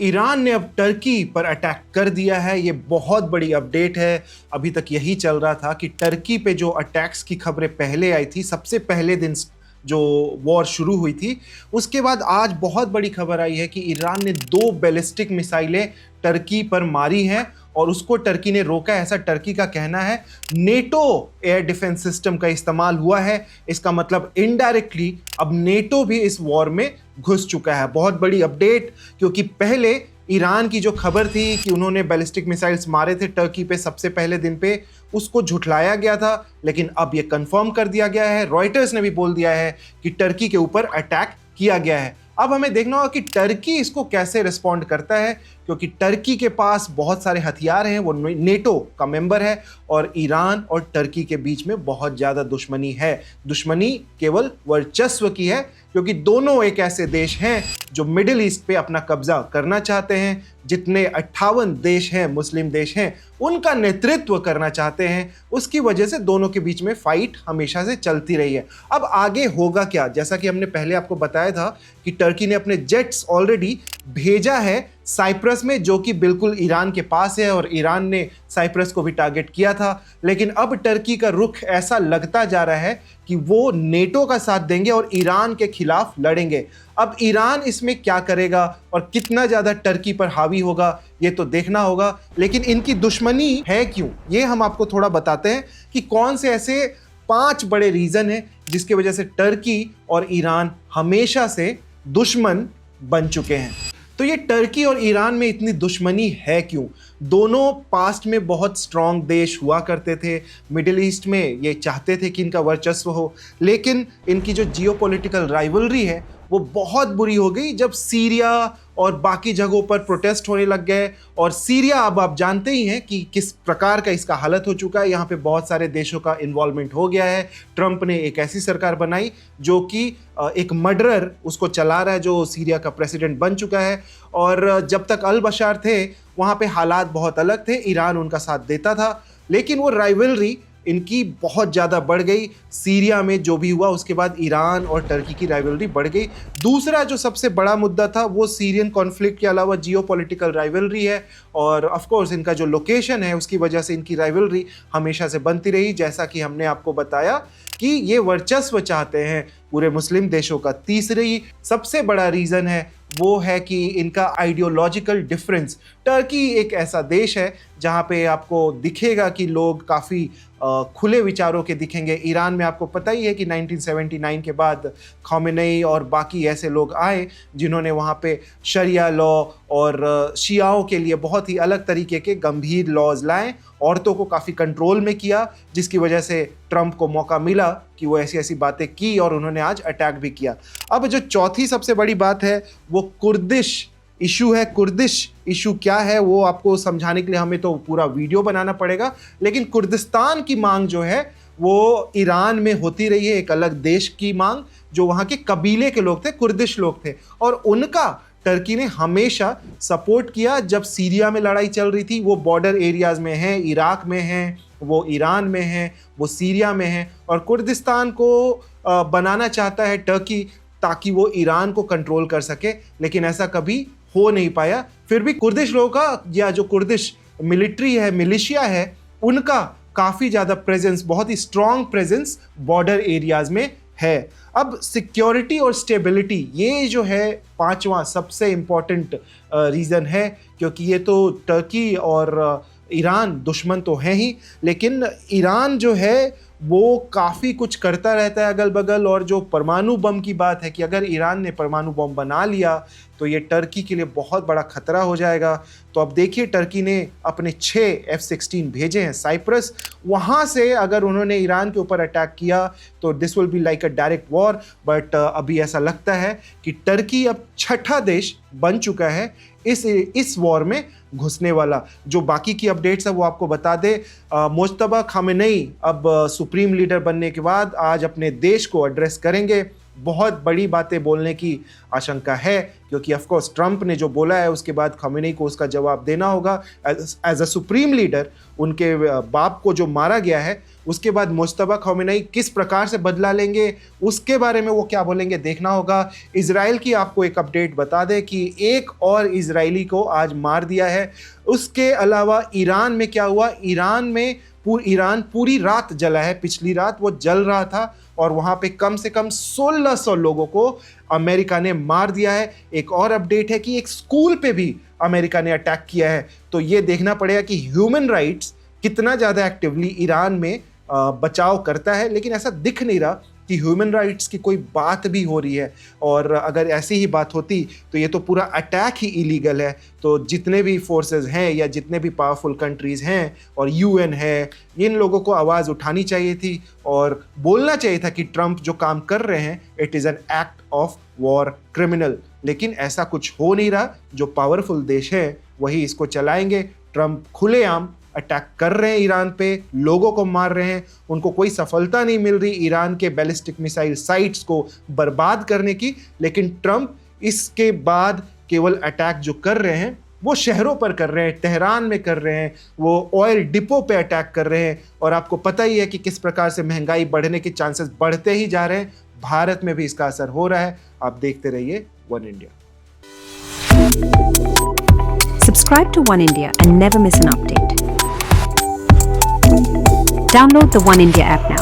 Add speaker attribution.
Speaker 1: Iran ने अब Turkey पर अटैक कर दिया है। ये बहुत बड़ी अपडेट है। अभी तक यही चल रहा था कि टर्की पे जो अटैक्स की खबरें पहले आई थी, सबसे पहले दिन जो वॉर शुरू हुई थी, उसके बाद आज बहुत बड़ी खबर आई है कि ईरान ने 2 बैलिस्टिक मिसाइलें टर्की पर मारी हैं और उसको टर्की ने रोका है। ऐसा टर्की का कहना है। नेटो एयर डिफेंस सिस्टम का इस्तेमाल हुआ है। इसका मतलब इनडायरेक्टली अब नेटो भी इस वॉर में घुस चुका है। बहुत बड़ी अपडेट, क्योंकि पहले ईरान की जो खबर थी कि उन्होंने बैलिस्टिक मिसाइल्स मारे थे टर्की पे सबसे पहले दिन पे, उसको झुठलाया गया था, लेकिन अब ये कंफर्म कर दिया गया है। रॉयटर्स ने भी बोल दिया है कि टर्की के ऊपर अटैक किया गया है। अब हमें देखना होगा कि टर्की इसको कैसे रिस्पॉन्ड करता है, क्योंकि टर्की के पास बहुत सारे हथियार हैं, वो नेटो का मेंबर है और ईरान और टर्की के बीच में बहुत ज़्यादा दुश्मनी है। दुश्मनी केवल वर्चस्व की है, क्योंकि दोनों एक ऐसे देश हैं जो मिडिल ईस्ट पे अपना कब्जा करना चाहते हैं। जितने 58 देश हैं, मुस्लिम देश हैं, उनका नेतृत्व करना चाहते हैं। उसकी वजह से दोनों के बीच में फाइट हमेशा से चलती रही है। अब आगे होगा क्या? जैसा कि हमने पहले आपको बताया था कि टर्की ने अपने जेट्स ऑलरेडी भेजा है साइप्रस में, जो कि बिल्कुल ईरान के पास है, और ईरान ने साइप्रस को भी टारगेट किया था। लेकिन अब टर्की का रुख ऐसा लगता जा रहा है कि वो नेटो का साथ देंगे और ईरान के खिलाफ लड़ेंगे। अब ईरान इसमें क्या करेगा और कितना ज़्यादा टर्की पर हावी होगा, ये तो देखना होगा। लेकिन इनकी दुश्मनी है क्यों, ये हम आपको थोड़ा बताते हैं कि कौन से ऐसे 5 बड़े रीज़न हैं जिसकी वजह से टर्की और ईरान हमेशा से दुश्मन बन चुके हैं। तो ये टर्की और ईरान में इतनी दुश्मनी है क्यों? दोनों पास्ट में बहुत स्ट्रांग देश हुआ करते थे। मिडिल ईस्ट में ये चाहते थे कि इनका वर्चस्व हो, लेकिन इनकी जो जियोपॉलिटिकल राइवलरी है वो बहुत बुरी हो गई जब सीरिया और बाकी जगहों पर प्रोटेस्ट होने लग गए। और सीरिया अब आप जानते ही हैं कि किस प्रकार का इसका हालत हो चुका है। यहाँ पे बहुत सारे देशों का इन्वॉल्वमेंट हो गया है। ट्रंप ने एक ऐसी सरकार बनाई जो कि एक मर्डरर उसको चला रहा है, जो सीरिया का प्रेसिडेंट बन चुका है। और जब तक अल बशार थे, वहाँ पे हालात बहुत अलग थे, ईरान उनका साथ देता था। लेकिन वो राइवलरी इनकी बहुत ज़्यादा बढ़ गई। सीरिया में जो भी हुआ, उसके बाद ईरान और टर्की की राइवलरी बढ़ गई। दूसरा जो सबसे बड़ा मुद्दा था वो सीरियन कॉन्फ्लिक्ट के अलावा जियोपॉलिटिकल राइवलरी है, और ऑफ कोर्स इनका जो लोकेशन है उसकी वजह से इनकी राइवलरी हमेशा से बनती रही। जैसा कि हमने आपको बताया कि ये वर्चस्व चाहते हैं पूरे मुस्लिम देशों का। तीसरी सबसे बड़ा रीज़न है वो है कि इनका आइडियोलॉजिकल डिफरेंस। टर्की एक ऐसा देश है जहाँ पे आपको दिखेगा कि लोग काफ़ी खुले विचारों के दिखेंगे। ईरान में आपको पता ही है कि 1979 के बाद खामेनेई और बाकी ऐसे लोग आए जिन्होंने वहाँ पे शरिया लॉ और शियाओं के लिए बहुत ही अलग तरीके के गंभीर लॉज लाए, औरतों को काफ़ी कंट्रोल में किया, जिसकी वजह से ट्रंप को मौका मिला कि वो ऐसी ऐसी बातें की और उन्होंने आज अटैक भी किया। अब जो चौथी सबसे बड़ी बात है वो कुर्दिश इशू है। कुर्दिश इशू क्या है वो आपको समझाने के लिए हमें तो पूरा वीडियो बनाना पड़ेगा। लेकिन कुर्दिस्तान की मांग जो है वो ईरान में होती रही है, एक अलग देश की मांग, जो वहाँ के कबीले के लोग थे, कुर्दिश लोग थे, और उनका टर्की ने हमेशा सपोर्ट किया। जब सीरिया में लड़ाई चल रही थी, वो बॉर्डर एरियाज में है, इराक में है, वो ईरान में है, वो सीरिया में है, और कुर्दिस्तान को बनाना चाहता है टर्की ताकि वो ईरान को कंट्रोल कर सके। लेकिन ऐसा कभी हो नहीं पाया। फिर भी कुर्दिश लोगों का, या जो कुर्दिश मिलिट्री है, मिलिशिया है, उनका काफ़ी ज़्यादा प्रेजेंस, बहुत ही स्ट्रॉन्ग प्रेजेंस बॉर्डर एरियाज में है। अब सिक्योरिटी और स्टेबिलिटी, ये जो है 5वां सबसे इम्पॉर्टेंट रीज़न है, क्योंकि ये तो टर्की और ईरान दुश्मन तो हैं ही, लेकिन ईरान जो है वो काफ़ी कुछ करता रहता है अगल बगल। और जो परमाणु बम की बात है कि अगर ईरान ने परमाणु बम बना लिया तो ये टर्की के लिए बहुत बड़ा खतरा हो जाएगा। तो अब देखिए, टर्की ने अपने 6 F-16 भेजे हैं साइप्रस। वहाँ से अगर उन्होंने ईरान के ऊपर अटैक किया तो this will be like a direct war. But अभी ऐसा लगता है कि टर्की अब 6ठा देश बन चुका है इस वॉर में घुसने वाला। जो बाकी की अपडेट्स है वो आपको बता दे। मुज्तबा खामेनेई अब सुप्रीम लीडर बनने के बाद आज अपने देश को एड्रेस करेंगे। बहुत बड़ी बातें बोलने की आशंका है, क्योंकि ऑफ कोर्स ट्रंप ने जो बोला है उसके बाद खामेनेई को उसका जवाब देना होगा। एज अ सुप्रीम लीडर, उनके बाप को जो मारा गया है उसके बाद मुस्तफा खौमेनी किस प्रकार से बदला लेंगे, उसके बारे में वो क्या बोलेंगे देखना होगा। इजराइल की आपको एक अपडेट बता दें कि एक और इजरायली को आज मार दिया है। उसके अलावा ईरान में क्या हुआ, ईरान पूरी रात जला है, पिछली रात वो जल रहा था और वहां पे कम से कम 1600 लोगों को अमेरिका ने मार दिया है। एक और अपडेट है कि एक स्कूल पे भी अमेरिका ने अटैक किया है। तो ये देखना पड़ेगा कि ह्यूमन राइट्स कितना ज़्यादा एक्टिवली ईरान में बचाव करता है, लेकिन ऐसा दिख नहीं रहा कि ह्यूमन राइट्स की कोई बात भी हो रही है। और अगर ऐसी ही बात होती तो ये तो पूरा अटैक ही इलीगल है। तो जितने भी फोर्सेस हैं या जितने भी पावरफुल कंट्रीज़ हैं और यूएन है, इन लोगों को आवाज़ उठानी चाहिए थी और बोलना चाहिए था कि ट्रंप जो काम कर रहे हैं it is an act of war criminal. लेकिन ऐसा कुछ हो नहीं रहा। जो पावरफुल देश हैं वही इसको चलाएंगे। ट्रंप खुलेआम अटैक कर रहे हैं ईरान पे, लोगों को मार रहे हैं, उनको कोई सफलता नहीं मिल रही ईरान के बैलिस्टिक मिसाइल साइट्स को बर्बाद करने की। लेकिन ट्रंप इसके बाद केवल अटैक जो कर रहे हैं वो शहरों पर कर रहे हैं, तेहरान में कर रहे हैं, वो ऑयल डिपो पे अटैक कर रहे हैं। और आपको पता ही है कि किस प्रकार से महंगाई बढ़ने के चांसेस बढ़ते ही जा रहे हैं। भारत में भी इसका असर हो रहा है। आप देखते रहिए one India.
Speaker 2: Subscribe to One India and never miss an update. Download the One India app now.